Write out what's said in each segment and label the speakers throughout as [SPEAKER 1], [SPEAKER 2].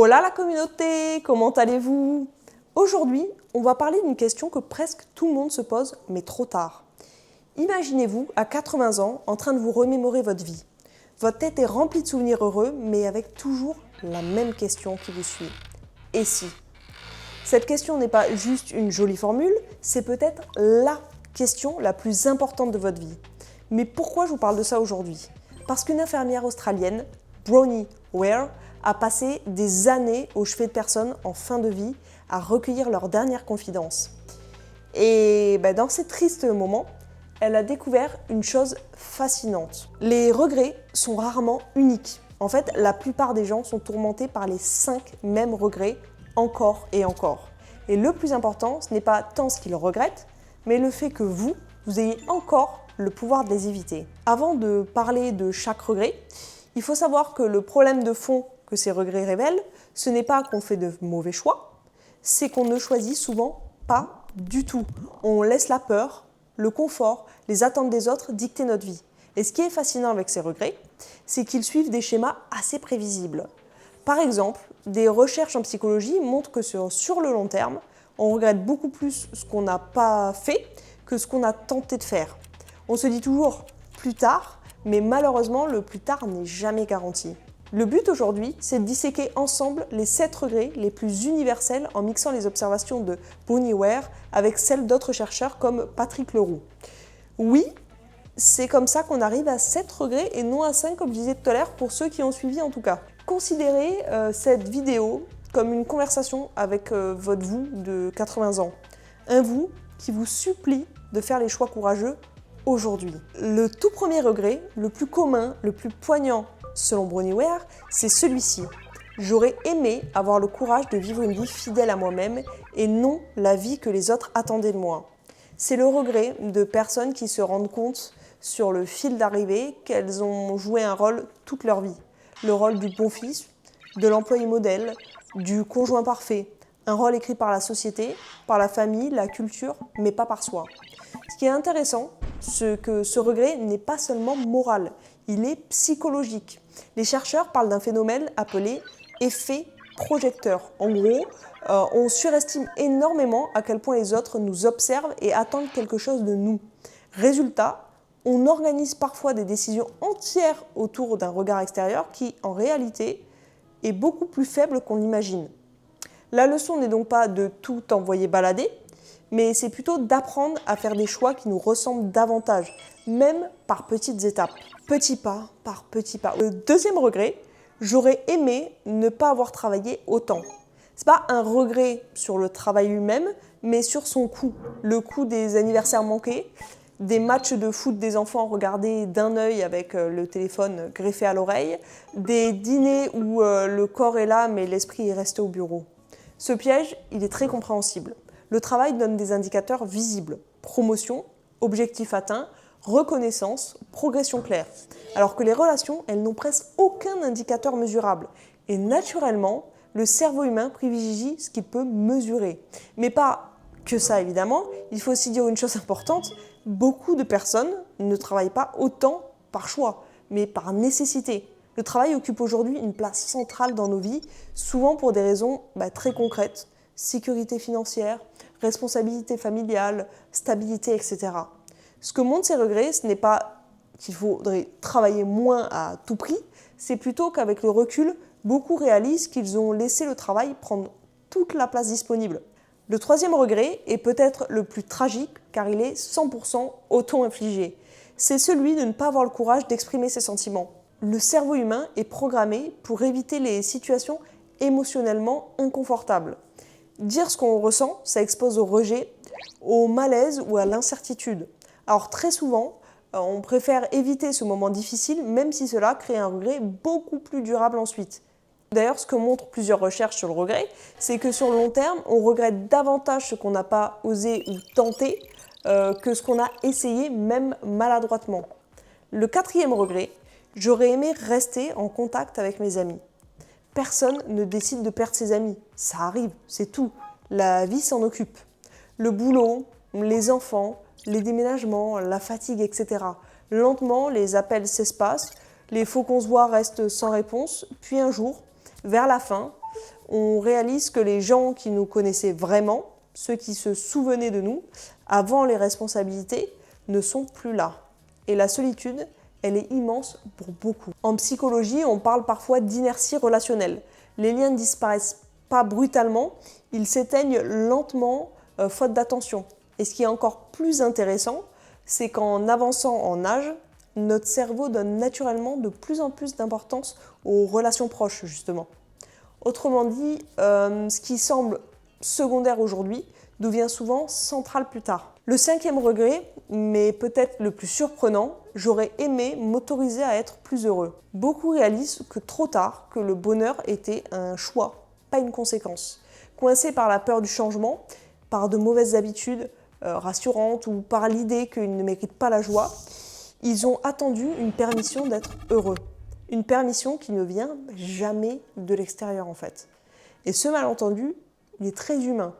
[SPEAKER 1] Hola la communauté, comment allez-vous? Aujourd'hui, on va parler d'une question que presque tout le monde se pose, mais trop tard. Imaginez-vous à 80 ans en train de vous remémorer votre vie. Votre tête est remplie de souvenirs heureux, mais avec toujours la même question qui vous suit. Et si? Cette question n'est pas juste une jolie formule, c'est peut-être LA question la plus importante de votre vie. Mais pourquoi je vous parle de ça aujourd'hui? Parce qu'une infirmière australienne, Bronnie Ware, a passé des années au chevet de personnes en fin de vie à recueillir leurs dernières confidences. Et dans ces tristes moments, elle a découvert une chose fascinante. Les regrets sont rarement uniques. En fait, la plupart des gens sont tourmentés par les 5 mêmes regrets encore et encore. Et le plus important, ce n'est pas tant ce qu'ils regrettent, mais le fait que vous ayez encore le pouvoir de les éviter. Avant de parler de chaque regret, il faut savoir que le problème de fond que ces regrets révèlent, ce n'est pas qu'on fait de mauvais choix, c'est qu'on ne choisit souvent pas du tout. On laisse la peur, le confort, les attentes des autres dicter notre vie. Et ce qui est fascinant avec ces regrets, c'est qu'ils suivent des schémas assez prévisibles. Par exemple, des recherches en psychologie montrent que sur le long terme, on regrette beaucoup plus ce qu'on n'a pas fait que ce qu'on a tenté de faire. On se dit toujours plus tard, mais malheureusement, le plus tard n'est jamais garanti. Le but aujourd'hui, c'est de disséquer ensemble les 7 regrets les plus universels en mixant les observations de Bronnie Ware avec celles d'autres chercheurs comme Patrick Leroux. Oui, c'est comme ça qu'on arrive à 7 regrets et non à 5 comme je disais tout à l'heure pour ceux qui ont suivi en tout cas. Considérez cette vidéo comme une conversation avec votre vous de 80 ans. Un vous qui vous supplie de faire les choix courageux aujourd'hui. Le tout premier regret, le plus commun, le plus poignant selon Bronnie Ware, c'est celui-ci. J'aurais aimé avoir le courage de vivre une vie fidèle à moi-même et non la vie que les autres attendaient de moi. C'est le regret de personnes qui se rendent compte sur le fil d'arrivée qu'elles ont joué un rôle toute leur vie. Le rôle du bon fils, de l'employé modèle, du conjoint parfait. Un rôle écrit par la société, par la famille, la culture, mais pas par soi. Ce qui est intéressant, c'est que ce regret n'est pas seulement moral, il est psychologique. Les chercheurs parlent d'un phénomène appelé effet projecteur. En gros, on surestime énormément à quel point les autres nous observent et attendent quelque chose de nous. Résultat, on organise parfois des décisions entières autour d'un regard extérieur qui, en réalité, est beaucoup plus faible qu'on l'imagine. La leçon n'est donc pas de tout envoyer balader, mais c'est plutôt d'apprendre à faire des choix qui nous ressemblent davantage, même par petites étapes, petit pas par petit pas. Le deuxième regret, j'aurais aimé ne pas avoir travaillé autant. C'est pas un regret sur le travail lui-même, mais sur son coût. Le coût des anniversaires manqués, des matchs de foot des enfants regardés d'un œil avec le téléphone greffé à l'oreille, des dîners où le corps est là mais l'esprit est resté au bureau. Ce piège, il est très compréhensible. Le travail donne des indicateurs visibles, promotion, objectif atteint, reconnaissance, progression claire. Alors que les relations, elles n'ont presque aucun indicateur mesurable. Et naturellement, le cerveau humain privilégie ce qu'il peut mesurer. Mais pas que ça évidemment, il faut aussi dire une chose importante, beaucoup de personnes ne travaillent pas autant par choix, mais par nécessité. Le travail occupe aujourd'hui une place centrale dans nos vies, souvent pour des raisons très concrètes, sécurité financière, responsabilité familiale, stabilité, etc. Ce que montrent ces regrets, ce n'est pas qu'il faudrait travailler moins à tout prix, c'est plutôt qu'avec le recul, beaucoup réalisent qu'ils ont laissé le travail prendre toute la place disponible. Le troisième regret est peut-être le plus tragique car il est 100% auto-infligé. C'est celui de ne pas avoir le courage d'exprimer ses sentiments. Le cerveau humain est programmé pour éviter les situations émotionnellement inconfortables. Dire ce qu'on ressent, ça expose au rejet, au malaise ou à l'incertitude. Alors très souvent, on préfère éviter ce moment difficile, même si cela crée un regret beaucoup plus durable ensuite. D'ailleurs, ce que montrent plusieurs recherches sur le regret, c'est que sur le long terme, on regrette davantage ce qu'on n'a pas osé ou tenté que ce qu'on a essayé, même maladroitement. Le quatrième regret, j'aurais aimé rester en contact avec mes amis. Personne ne décide de perdre ses amis. Ça arrive, c'est tout. La vie s'en occupe. Le boulot, les enfants, les déménagements, la fatigue, etc. Lentement, les appels s'espacent, les faux qu'on se voit restent sans réponse, puis un jour, vers la fin, on réalise que les gens qui nous connaissaient vraiment, ceux qui se souvenaient de nous, avant les responsabilités, ne sont plus là. Et la solitude, elle est immense pour beaucoup. En psychologie, on parle parfois d'inertie relationnelle. Les liens ne disparaissent pas brutalement, ils s'éteignent lentement, faute d'attention. Et ce qui est encore plus intéressant, c'est qu'en avançant en âge, notre cerveau donne naturellement de plus en plus d'importance aux relations proches, justement. Autrement dit, ce qui semble secondaire aujourd'hui devient souvent central plus tard. Le 5e regret, mais peut-être le plus surprenant, j'aurais aimé m'autoriser à être plus heureux. Beaucoup réalisent que trop tard, que le bonheur était un choix, pas une conséquence. Coincés par la peur du changement, par de mauvaises habitudes rassurantes ou par l'idée qu'ils ne méritent pas la joie, ils ont attendu une permission d'être heureux. Une permission qui ne vient jamais de l'extérieur en fait. Et ce malentendu, il est très humain.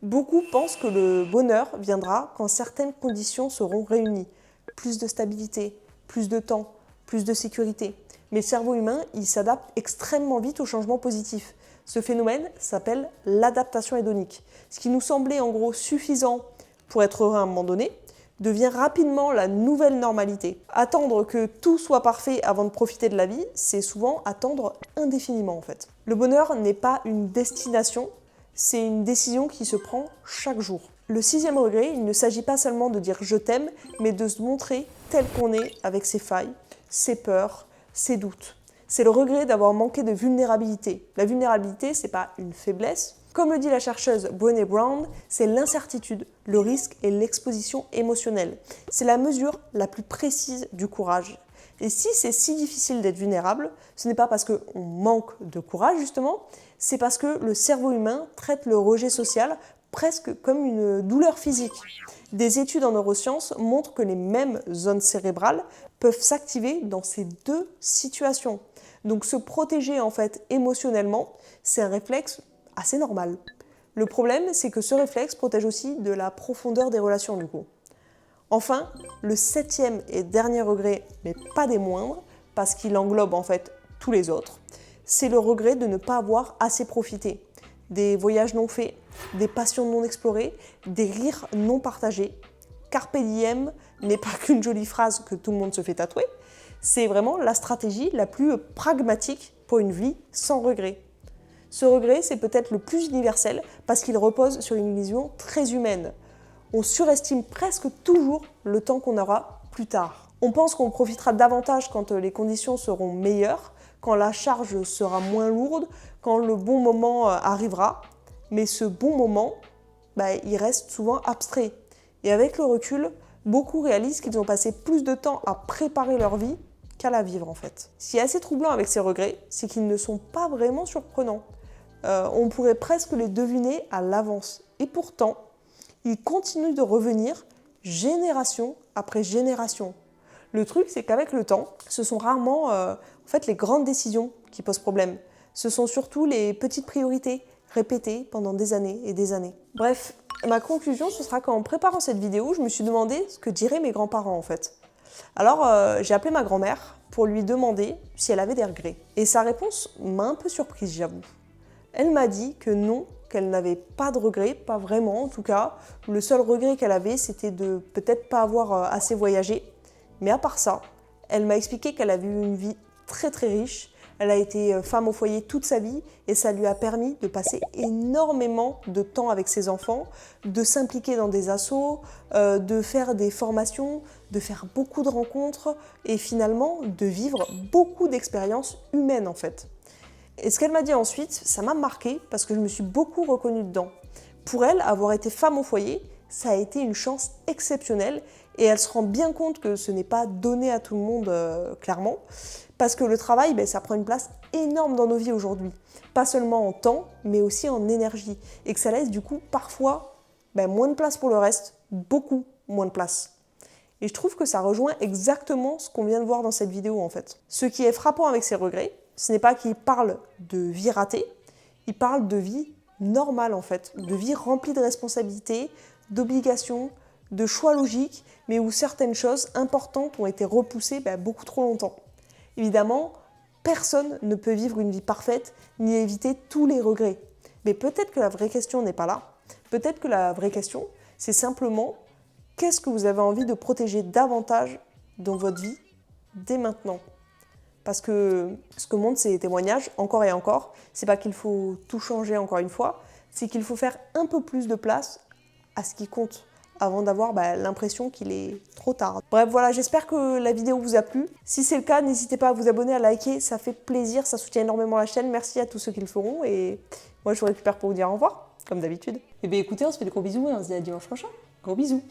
[SPEAKER 1] Beaucoup pensent que le bonheur viendra quand certaines conditions seront réunies. Plus de stabilité, plus de temps, plus de sécurité. Mais le cerveau humain, il s'adapte extrêmement vite aux changements positifs. Ce phénomène s'appelle l'adaptation hédonique. Ce qui nous semblait en gros suffisant pour être heureux à un moment donné, devient rapidement la nouvelle normalité. Attendre que tout soit parfait avant de profiter de la vie, c'est souvent attendre indéfiniment en fait. Le bonheur n'est pas une destination, c'est une décision qui se prend chaque jour. Le 6e regret, il ne s'agit pas seulement de dire « je t'aime », mais de se montrer tel qu'on est avec ses failles, ses peurs, ses doutes. C'est le regret d'avoir manqué de vulnérabilité. La vulnérabilité, c'est pas une faiblesse. Comme le dit la chercheuse Brené Brown, c'est l'incertitude, le risque et l'exposition émotionnelle. C'est la mesure la plus précise du courage. Et si c'est si difficile d'être vulnérable, ce n'est pas parce qu'on manque de courage justement, c'est parce que le cerveau humain traite le rejet social presque comme une douleur physique. Des études en neurosciences montrent que les mêmes zones cérébrales peuvent s'activer dans ces deux situations. Donc se protéger en fait émotionnellement, c'est un réflexe assez normal. Le problème, c'est que ce réflexe protège aussi de la profondeur des relations du coup. Enfin, le 7e et dernier regret, mais pas des moindres, parce qu'il englobe en fait tous les autres, c'est le regret de ne pas avoir assez profité. Des voyages non faits, des passions non explorées, des rires non partagés. Carpe diem n'est pas qu'une jolie phrase que tout le monde se fait tatouer, c'est vraiment la stratégie la plus pragmatique pour une vie sans regret. Ce regret, c'est peut-être le plus universel parce qu'il repose sur une vision très humaine. On surestime presque toujours le temps qu'on aura plus tard. On pense qu'on profitera davantage quand les conditions seront meilleures, quand la charge sera moins lourde, quand le bon moment arrivera. Mais ce bon moment, il reste souvent abstrait. Et avec le recul, beaucoup réalisent qu'ils ont passé plus de temps à préparer leur vie qu'à la vivre en fait. Ce qui est assez troublant avec ces regrets, c'est qu'ils ne sont pas vraiment surprenants. On pourrait presque les deviner à l'avance. Et pourtant, ils continuent de revenir génération après génération. Le truc, c'est qu'avec le temps, ce sont rarement les grandes décisions qui posent problème. Ce sont surtout les petites priorités répétées pendant des années et des années. Bref, ma conclusion, ce sera qu'en préparant cette vidéo, je me suis demandé ce que diraient mes grands-parents en fait. Alors, j'ai appelé ma grand-mère pour lui demander si elle avait des regrets. Et sa réponse m'a un peu surprise, j'avoue. Elle m'a dit que non, qu'elle n'avait pas de regrets, pas vraiment en tout cas. Le seul regret qu'elle avait, c'était de peut-être pas avoir assez voyagé. Mais à part ça, elle m'a expliqué qu'elle avait eu une vie très très riche. Elle a été femme au foyer toute sa vie et ça lui a permis de passer énormément de temps avec ses enfants, de s'impliquer dans des assos, de faire des formations, de faire beaucoup de rencontres et finalement de vivre beaucoup d'expériences humaines en fait. Et ce qu'elle m'a dit ensuite, ça m'a marqué parce que je me suis beaucoup reconnue dedans. Pour elle, avoir été femme au foyer, ça a été une chance exceptionnelle et elle se rend bien compte que ce n'est pas donné à tout le monde, clairement, parce que le travail, ça prend une place énorme dans nos vies aujourd'hui. Pas seulement en temps, mais aussi en énergie. Et que ça laisse du coup parfois moins de place pour le reste, beaucoup moins de place. Et je trouve que ça rejoint exactement ce qu'on vient de voir dans cette vidéo en fait. Ce qui est frappant avec ces regrets, ce n'est pas qu'il parle de vie ratée, il parle de vie normale en fait, de vie remplie de responsabilités, d'obligations, de choix logiques, mais où certaines choses importantes ont été repoussées beaucoup trop longtemps. Évidemment, personne ne peut vivre une vie parfaite ni éviter tous les regrets. Mais peut-être que la vraie question n'est pas là. Peut-être que la vraie question, c'est simplement qu'est-ce que vous avez envie de protéger davantage dans votre vie dès maintenant. Parce que ce que montrent ces témoignages, encore et encore, c'est pas qu'il faut tout changer encore une fois, c'est qu'il faut faire un peu plus de place à ce qui compte avant d'avoir l'impression qu'il est trop tard. Bref, voilà, j'espère que la vidéo vous a plu. Si c'est le cas, n'hésitez pas à vous abonner, à liker, ça fait plaisir, ça soutient énormément la chaîne. Merci à tous ceux qui le feront et moi je vous récupère pour vous dire au revoir, comme d'habitude. Et bien écoutez, on se fait des gros bisous et on se dit à dimanche prochain. Gros bisous.